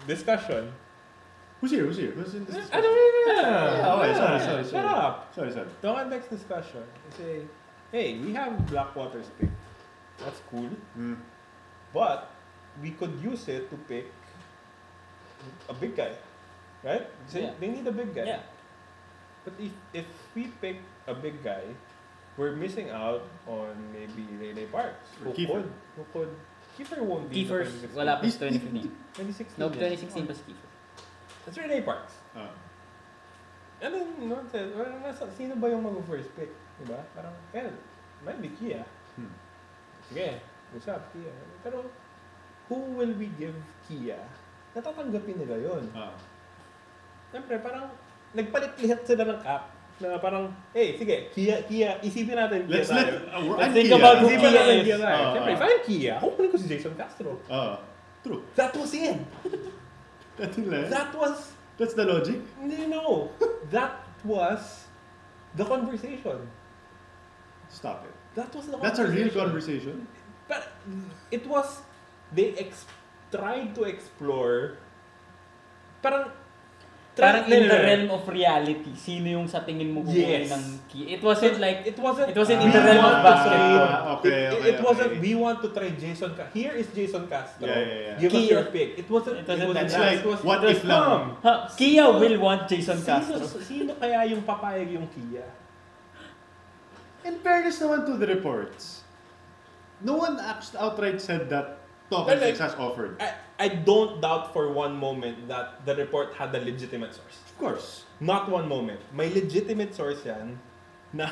Speaker 2: Discussion.
Speaker 1: Who's here? Who's in this?
Speaker 2: I don't know.
Speaker 1: Oh, wait, sorry.
Speaker 2: Shut up.
Speaker 1: Sorry.
Speaker 2: Talk and text discussion. You say, hey, we have Blackwater's pick. That's cool. But we could use it to pick a big guy. Right? They need a big guy.
Speaker 3: Yeah.
Speaker 2: But if we pick a big guy, we're missing out on maybe Rene Parks.
Speaker 1: Or Kiefer.
Speaker 2: Kiefer won't be.
Speaker 3: Kiefer's wala pa sa 2015.
Speaker 2: 2016.
Speaker 3: Nope, 2016 pa si Kiefer.
Speaker 2: That's Rene Parks. And then, sino ba yung mag-first pick? Diba? Parang, might be Kia. Sige, usap, Kia. Pero, who will we give Kia? Natatanggapin nila yun. Siyempre, parang, nagpalit-lihat sila ng cap. Na parang, hey, sige, Kia, isipin natin Kia
Speaker 1: Let's
Speaker 3: think about who
Speaker 2: Isipin
Speaker 3: Kia
Speaker 2: natin
Speaker 3: is.
Speaker 2: Kia tayo. Siyempre, if I'm Kia, kukunin ko si Jason Castro.
Speaker 1: True.
Speaker 2: That was it.
Speaker 1: That's the logic.
Speaker 2: No. That was the conversation.
Speaker 1: Stop it.
Speaker 2: That was the
Speaker 1: That's a
Speaker 2: conversation.
Speaker 1: real conversation.
Speaker 2: But it was, they tried to explore, parang
Speaker 3: in the realm of reality, sino yung sa tingin mo kukunin ng key? It wasn't like,
Speaker 2: it wasn't
Speaker 3: in the realm of basketball.
Speaker 2: It wasn't, we want to try Jason Castro. Here is Jason Castro.
Speaker 1: Yeah.
Speaker 2: Give us
Speaker 3: Kia.
Speaker 2: your pick. It wasn't
Speaker 1: That's
Speaker 2: that.
Speaker 1: like,
Speaker 2: It was,
Speaker 1: what
Speaker 2: it
Speaker 1: if
Speaker 2: was
Speaker 1: lang?
Speaker 3: Kia will want Jason Castro.
Speaker 2: Sino kaya yung papayag yung Kia?
Speaker 1: In fairness naman to the reports, no one outright said that Talking
Speaker 2: But like,
Speaker 1: has offered.
Speaker 2: I don't doubt for one moment that the report had a legitimate source.
Speaker 1: Of course.
Speaker 2: Not one moment. May legitimate source yan na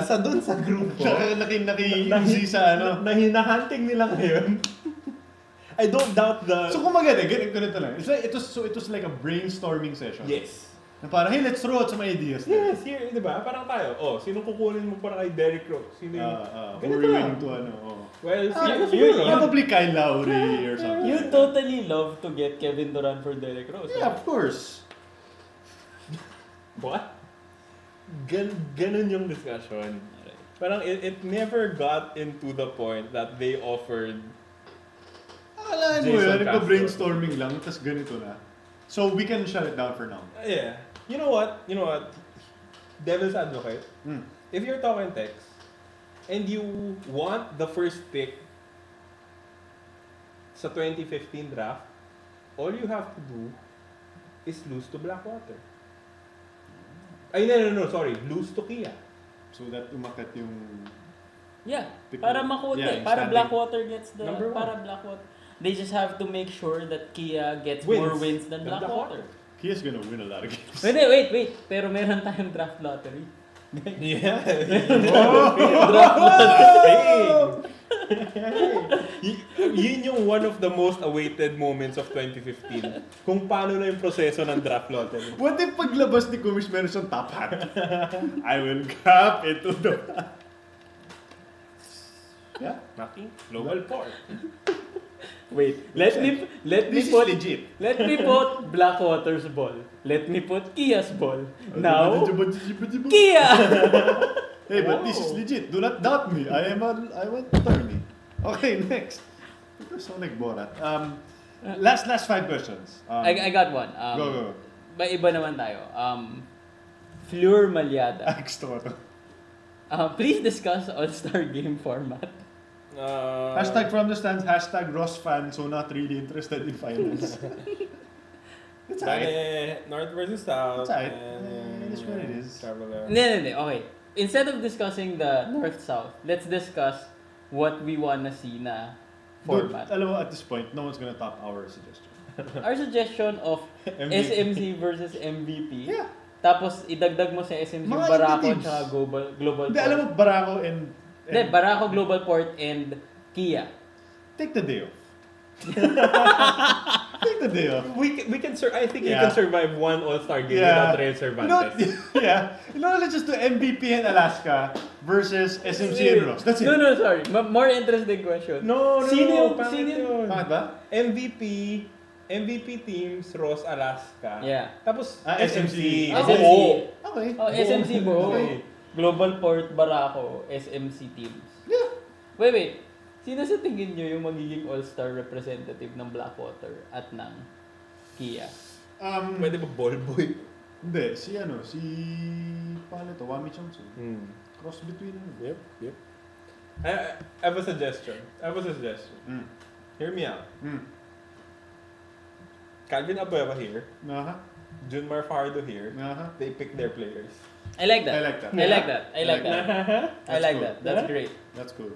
Speaker 2: isa dun sa grupo
Speaker 1: Naki sa ano.
Speaker 2: na hinahunting nila ngayon. I don't doubt the...
Speaker 1: So kung maganda, ganito lang. It was like a brainstorming session.
Speaker 2: Yes.
Speaker 1: Na parang, hey, let's throw out some ideas.
Speaker 2: Yes, here, di ba? Parang tayo, sinong kukunin mo para kay Derrick Rose? Sino yung...
Speaker 1: Who are we willing to,
Speaker 2: Well,
Speaker 1: probably Kyle Lowry or something.
Speaker 3: You totally love to get Kevin Durant for Derrick Rose.
Speaker 1: Yeah, of course.
Speaker 2: What? Ganun yung discussion. Parang it never got into the point that they offered
Speaker 1: Alaan mo yun, nagpa-brainstorming lang, tas ganito na. So we can shut it down for now.
Speaker 2: Yeah. You know what? Devil's advocate. If you're talking text and you want the first pick sa 2015 draft, all you have to do is lose to Blackwater. Ay, no, sorry. Lose to Kia.
Speaker 1: So that umakat yung...
Speaker 3: Yeah, para makuha.
Speaker 1: Yeah,
Speaker 3: para
Speaker 1: standing.
Speaker 3: Blackwater gets the...
Speaker 2: Number one.
Speaker 3: Para Blackwater. They just have to make sure that Kia gets
Speaker 2: Wins
Speaker 3: more wins than
Speaker 2: than
Speaker 3: Blackwater.
Speaker 1: Kia's gonna win a lot of games.
Speaker 3: Wait. Pero meron tayong draft lottery.
Speaker 2: Yeah.
Speaker 3: Draft lottery.
Speaker 2: Yun yung one of the most awaited moments of 2015. Kung paano na yung proseso ng draft lottery.
Speaker 1: What if paglabas ni Kumish meron siyang top hat? I will cap into the... Yeah?
Speaker 2: Nothing. Global port.
Speaker 3: Wait, let me
Speaker 1: This is
Speaker 3: put
Speaker 1: legit.
Speaker 3: let me put Blackwater's ball. Let me put Kia's ball. Now, Kia.
Speaker 1: Hey, but this is legit. Do not doubt me. I want attorney. Okay, next. Ito so nagborat. Last 5 questions.
Speaker 3: I got one.
Speaker 1: Go.
Speaker 3: Iba naman tayo. Fleur Malyada.
Speaker 1: Gusto ko to.
Speaker 3: Please discuss All-Star Game format.
Speaker 1: Hashtag from the stands, hashtag Ross fan, so not really interested in finals. It's alright.
Speaker 2: North versus South.
Speaker 1: It's alright.
Speaker 2: And,
Speaker 1: It is what it is.
Speaker 2: Traveler.
Speaker 3: No. Okay. Instead of discussing the North-South, let's discuss what we wanna see na format.
Speaker 1: Dude, alam mo, at this point, no one's gonna top our suggestion.
Speaker 3: Our suggestion of
Speaker 1: MVP.
Speaker 3: SMC versus MVP.
Speaker 1: Yeah.
Speaker 3: Tapos idagdag mo sa SMC
Speaker 1: Mga
Speaker 3: Barako
Speaker 1: teams.
Speaker 3: at Global
Speaker 1: Hindi,
Speaker 3: Port.
Speaker 1: alam mo, Barako and
Speaker 3: Hindi, Barako, Global Port, and Kia.
Speaker 1: take the day off. Take the day off.
Speaker 2: We can I think you
Speaker 1: Yeah.
Speaker 2: can survive one All-Star game
Speaker 1: Yeah.
Speaker 2: without Real Cervantes.
Speaker 1: Let's just do MVP and Alaska versus SMC and Ross. That's it.
Speaker 3: No, sorry. More interesting question.
Speaker 2: No,
Speaker 3: Sino
Speaker 2: pangit yun.
Speaker 1: Bakit ba?
Speaker 2: MVP teams, Ross, Alaska.
Speaker 3: Yeah.
Speaker 2: Tapos
Speaker 1: SMC.
Speaker 2: SMC.
Speaker 3: SMC.
Speaker 1: Okay.
Speaker 3: Oh, SMC bro.
Speaker 1: Okay.
Speaker 3: Global Port, Barako, SMC teams.
Speaker 1: Yeah.
Speaker 3: Wait. Sino sa tingin nyo yung magiging all-star representative ng Blackwater at ng Kia?
Speaker 2: Pwede ba ball boy?
Speaker 1: Hindi, si paano to? Wami Chongsu. Cross between
Speaker 2: Yep. I have a suggestion. Hear me out. Calvin Abueva here,
Speaker 1: Aha.
Speaker 2: Junmar Fajardo here,
Speaker 1: Aha.
Speaker 2: they pick their players.
Speaker 3: I like that.
Speaker 1: I like that.
Speaker 3: I like that. I like that. I like
Speaker 1: cool.
Speaker 3: that. That's great.
Speaker 1: That's cool.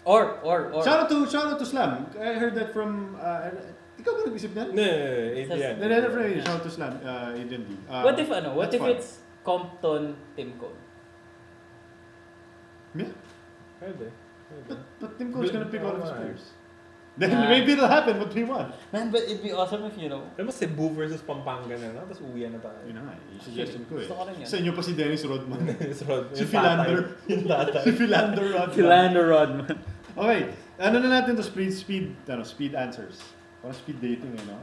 Speaker 3: Or.
Speaker 1: Shout out to Slam. I heard that from ikaw ba nag-isip niyan?
Speaker 2: No,
Speaker 1: Shout out to Slam. Agent D.
Speaker 3: What if What
Speaker 1: that's
Speaker 3: if
Speaker 1: fun.
Speaker 3: it's Compton Team Code?
Speaker 1: Yeah.
Speaker 2: Pwede.
Speaker 1: But Tim Cole's gonna pick all of his
Speaker 2: Tama.
Speaker 1: players. Then maybe it'll happen, but we won.
Speaker 3: Man, but it'd be awesome if
Speaker 2: Alam mo, Cebu versus Pampanga na, no? Tapos uwian na tayo.
Speaker 1: Yun na nga, yung suggestion ko eh.
Speaker 3: Gusto ko rin yan.
Speaker 1: Sa inyo pa si Dennis Rodman. Si
Speaker 2: Yung
Speaker 1: Philander.
Speaker 2: Yung tatay.
Speaker 1: Si Philander Rodman.
Speaker 3: Philando Rodman.
Speaker 1: Okay, ano na natin to speed answers. Parang speed dating, you know.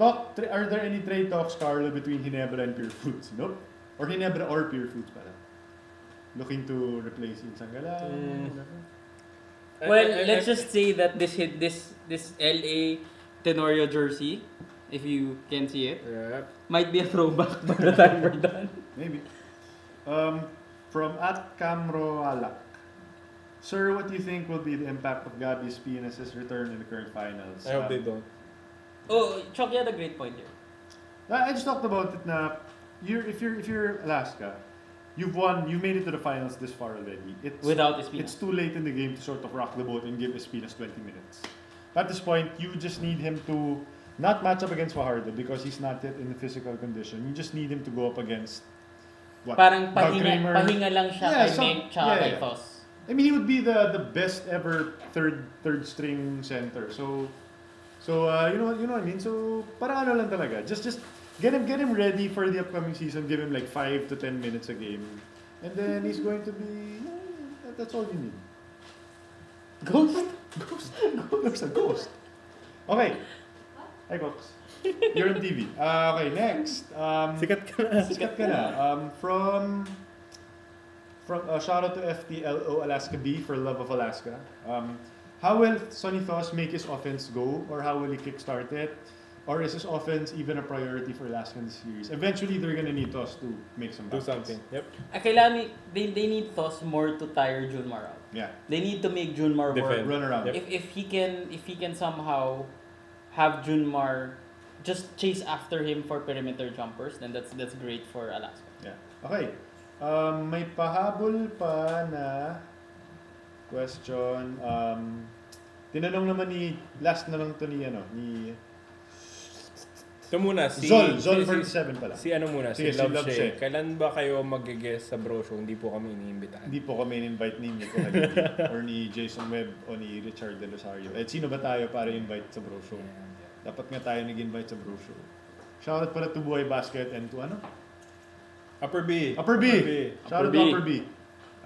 Speaker 1: Are there any trade talks, Carlo, between Ginebra and Purefoods? Nope. Or Ginebra or Purefoods pala. Looking to replace Insangala, whatever.
Speaker 3: Well, let's just say that this LA Tenorio jersey, if you can see it, might be a throwback by the time we're done.
Speaker 1: Maybe. From @Camro Alak. Sir, what do you think will be the impact of Gabby Espinas' return in the current finals?
Speaker 2: I hope they don't.
Speaker 3: Oh, Chuck, you had a great point here.
Speaker 1: I just talked about it na if you're Alaska, you've made it to the finals this far already.
Speaker 3: Without Espinas.
Speaker 1: It's too late in the game to sort of rock the boat and give Espinas 20 minutes. At this point, you just need him to not match up against Fajardo because he's not yet in the physical condition. You just need him to go up against what?
Speaker 3: Parang
Speaker 1: Doug Kramer.
Speaker 3: pahinga lang siya kay Nick tsaka kay Toss.
Speaker 1: I mean, he would be the best ever third string center. So you know what I mean. So parang ano lang talaga. Just get him ready for the upcoming season. Give him like 5 to 10 minutes a game, and then he's going to be. That's all you need. Ghost. There's a ghost. Okay. Hi, Cox. You're on TV. Okay, next. Sikat ka na. From shout out to FTLO Alaska B for Love of Alaska. How will Sonny Thos make his offense go, or how will he kickstart it, or is his offense even a priority for Alaska in the series? Eventually, they're gonna need Thos to make some baskets.
Speaker 2: Do something. Yep.
Speaker 3: Kailangan they need Thos more to tire Junmar out.
Speaker 1: Yeah.
Speaker 3: They need to make Junmar work.
Speaker 1: Run around.
Speaker 2: Yep.
Speaker 3: If he can somehow have Junmar just chase after him for perimeter jumpers, then that's great for Alaska.
Speaker 1: Yeah. Okay. May pahabol pa na question. Tinanong naman last na lang to ni
Speaker 2: Ito muna, si
Speaker 1: Zol 47 pala.
Speaker 2: Si ano muna,
Speaker 1: Sige,
Speaker 2: si Love
Speaker 1: Love
Speaker 2: Shay.
Speaker 1: Shay.
Speaker 2: Kailan ba kayo mag-guest sa bro show? Hindi po kami iniimbitahan.
Speaker 1: Hindi po kami in-invite ni Nico Halili or ni Jason Webb o ni Richard De Rosario. Sino ba tayo para invite sa bro show? Dapat nga tayo nag-invite sa bro show. Shoutout pala to Buhay Basket and to
Speaker 2: Upper B.
Speaker 1: Shoutout to Upper B.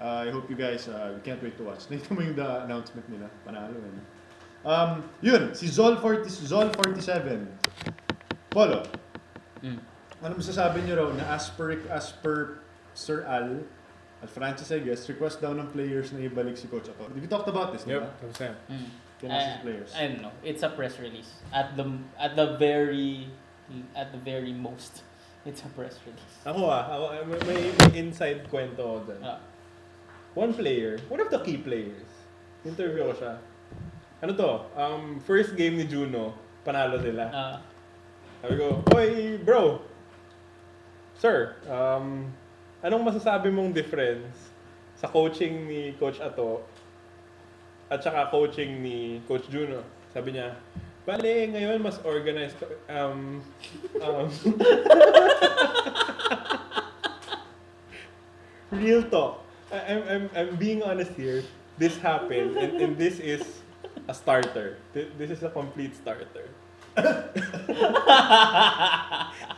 Speaker 1: I hope you guys can't wait to watch. Nakita mo yung announcement nila. Panalo yun. Yun, si Zol 47. Polo. Ano masasabi niyo raw na as per Sir Al Francis, I guess, request daw ng players na ibalik si Coach Ato. We talked about this, di ba?
Speaker 2: Tapos na.
Speaker 1: Players.
Speaker 3: I don't know. It's a press release. At the very most, it's a press release.
Speaker 2: Ako may inside kwento ako dun. One of the key players, interview ko siya. Ano to? First game ni Juno, panalo sila. Sabi ko, "Oy, bro. Sir, anong masasabi mong difference sa coaching ni Coach Ato at saka coaching ni Coach Juno?" Sabi niya, "Bale, ngayon mas organized real talk. I'm being honest here. This happened and this is a starter. This is a complete starter."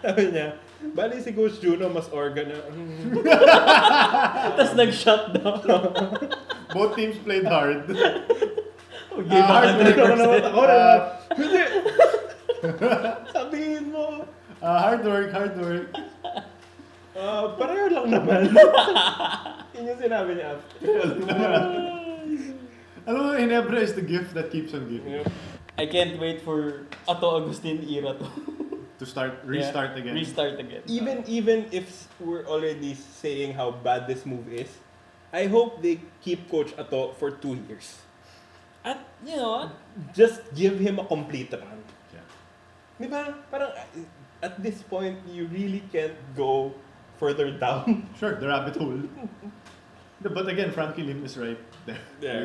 Speaker 2: Sabi niya, bali si Coach Juno mas organized.
Speaker 3: Tapos nag-shutdown.
Speaker 1: Both teams played hard.
Speaker 2: Hindi. Sabihin mo.
Speaker 1: Hard work.
Speaker 2: Pareho lang naman. Yun yung sinabi niya after.
Speaker 1: Alam mo, Ginebra is the gift that keeps on giving.
Speaker 3: I can't wait for Otto Agustin era to
Speaker 1: To restart again.
Speaker 3: restart again.
Speaker 2: Even if we're already saying how bad this move is, I hope they keep Coach Ato for 2 years.
Speaker 3: At, you know,
Speaker 2: Just give him a complete run.
Speaker 1: Yeah.
Speaker 2: Di ba? Parang at this point, you really can't go further down.
Speaker 1: Sure, the rabbit hole. But again, Frankie Lim is right there,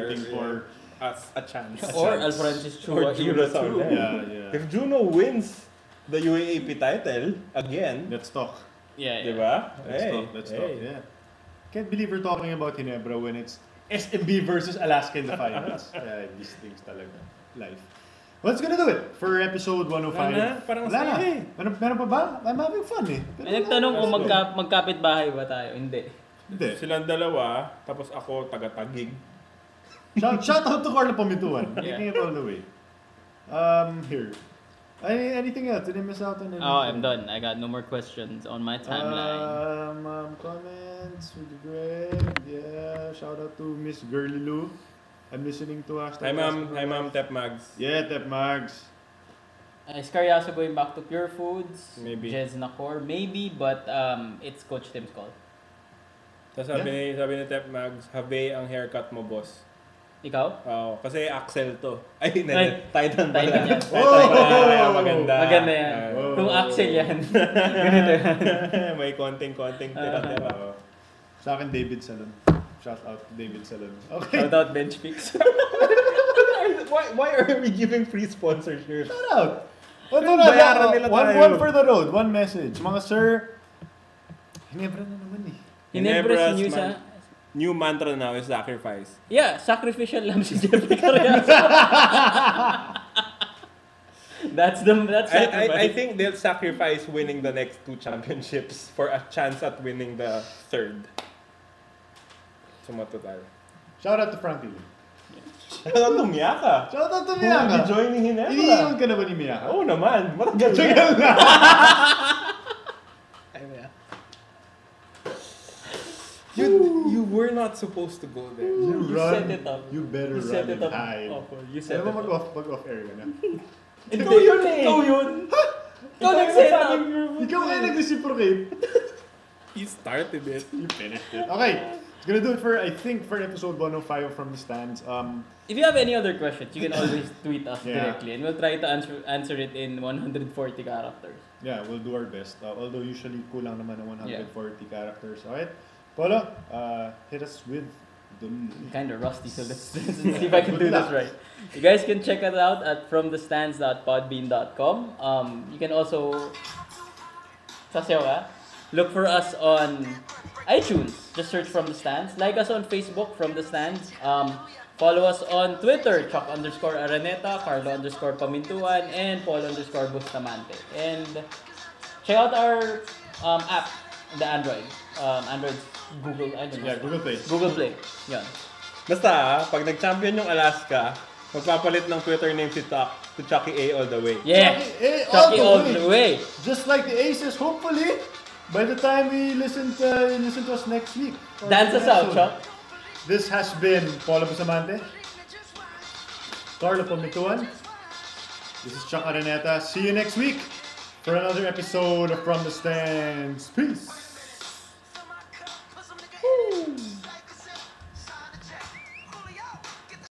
Speaker 1: waiting for
Speaker 2: us a chance.
Speaker 3: or Alfrancis
Speaker 2: Or
Speaker 3: Chua
Speaker 2: Juno
Speaker 3: era 2.
Speaker 2: Saulem.
Speaker 1: Yeah.
Speaker 2: If Juno wins the UAAP title again,
Speaker 1: Let's talk.
Speaker 3: Yeah,
Speaker 2: di ba?
Speaker 1: Let's talk. Yeah. Can't believe we're talking about Ginebra when it's SMB versus Alaska in the finals. Yeah, these things talaga. Life. What's gonna do it for episode 105?
Speaker 2: Wala na, parang
Speaker 1: Wala na.
Speaker 2: masaya eh.
Speaker 1: Meron pa ba? I'm having fun eh. Pero
Speaker 3: May nagtanong kung magkapit bahay ba tayo. Hindi.
Speaker 1: Hindi.
Speaker 2: Silang dalawa, tapos ako taga-tagig.
Speaker 1: Shout out to Carlo Pamituan.
Speaker 3: Yeah.
Speaker 1: Taking it all the way. Here. Anything else? Did I miss out on anything?
Speaker 3: Oh, I'm done. I got no more questions on my timeline.
Speaker 1: Comments with Greg. Yeah. Shout out to Miss Girly Lou. I'm listening to hashtag.
Speaker 2: Hi ma'am, Tep Mags.
Speaker 1: Yeah, Tep Mags.
Speaker 3: Is Carriazo going back to Purefoods?
Speaker 2: Maybe.
Speaker 3: Jez Nacor? Maybe, but it's Coach Tim's call.
Speaker 2: Tapos sabi ni Tep Mags, have ang haircut mo, boss.
Speaker 3: Ikaw?
Speaker 2: Oo, kasi Axel to. Ay, hindi.
Speaker 3: Ay,
Speaker 2: Titan
Speaker 3: Titan
Speaker 2: pala.
Speaker 3: yan.
Speaker 2: Titan pala, kaya maganda.
Speaker 3: Maganda yan.
Speaker 1: Oh.
Speaker 3: Kung Axel yan. Ganito yan.
Speaker 2: May konting tira-tira.
Speaker 1: Sa akin, David Salon. Shout out to David Salon. Okay.
Speaker 3: Shout out Bench Picks.
Speaker 2: Why are we giving free sponsorship?
Speaker 1: Shout out.
Speaker 2: Bayaran nila tayo.
Speaker 1: One for the road. One message. Mga sir, Ginebra na naman eh.
Speaker 3: Ginebra's news
Speaker 2: New mantra now is sacrifice.
Speaker 3: Yeah, sacrificial lamb si Jeffrey Carriazo. That's sacrifice.
Speaker 2: I think they'll sacrifice winning the next 2 championships for a chance at winning the 3rd. Sumato tayo.
Speaker 1: Shout out to Frankie.
Speaker 2: Shout out to Miyaka.
Speaker 1: Shout out to
Speaker 2: Who will be
Speaker 1: Miyaka.
Speaker 2: joining Ginebra.
Speaker 1: Iniiwan ka na ba ni Miyaka?
Speaker 2: Oo naman. Matagal na.
Speaker 1: Tagal na.
Speaker 2: You were not supposed to go there.
Speaker 1: You
Speaker 3: You
Speaker 1: run.
Speaker 3: set it up.
Speaker 1: You better
Speaker 3: You
Speaker 1: run
Speaker 3: set it
Speaker 1: and
Speaker 3: up.
Speaker 1: hide.
Speaker 3: Awful. You set
Speaker 1: Alam
Speaker 3: it
Speaker 1: mo,
Speaker 3: up.
Speaker 1: mag-off air ka na.
Speaker 2: Ikaw yun eh.
Speaker 3: Ikaw yun. Ikaw nag-set up.
Speaker 1: Ikaw nga nag-reciprocate.
Speaker 2: You started it.
Speaker 1: You finished it. Okay. It's gonna do it for, I think, for episode 105 from the stands.
Speaker 3: If you have any other questions, you can always tweet us
Speaker 1: Yeah.
Speaker 3: directly and we'll try to answer it in 140 characters.
Speaker 1: Yeah, we'll do our best. Although usually kulang naman ng 140 characters. Alright? Polo, hit us with the...
Speaker 3: Kind of rusty, so let's see if I can do this right. You guys can check us out at fromthestands.podbean.com. You can also look for us on iTunes. Just search From The Stands. Like us on Facebook, From The Stands. Follow us on Twitter, Chuck_Araneta, Carlo_Pamintuan, and Paul_Bustamante. And check out our app, the Android. Android, Google, I don't know.
Speaker 1: Yeah, Google Play.
Speaker 3: Google Play. Yan.
Speaker 2: Basta, pag nag-champion yung Alaska, magpapalit ng Twitter name si Tuck to Chucky A all the way.
Speaker 3: Yeah. Chucky all the way.
Speaker 1: Just like the Aces, hopefully, by the time we listen to us next week.
Speaker 3: Dance us out, Chuck.
Speaker 1: This has been Paulo Bustamante, Carlo Pamituan. This is Chuck Araneta. See you next week for another episode of From the Stands. Peace.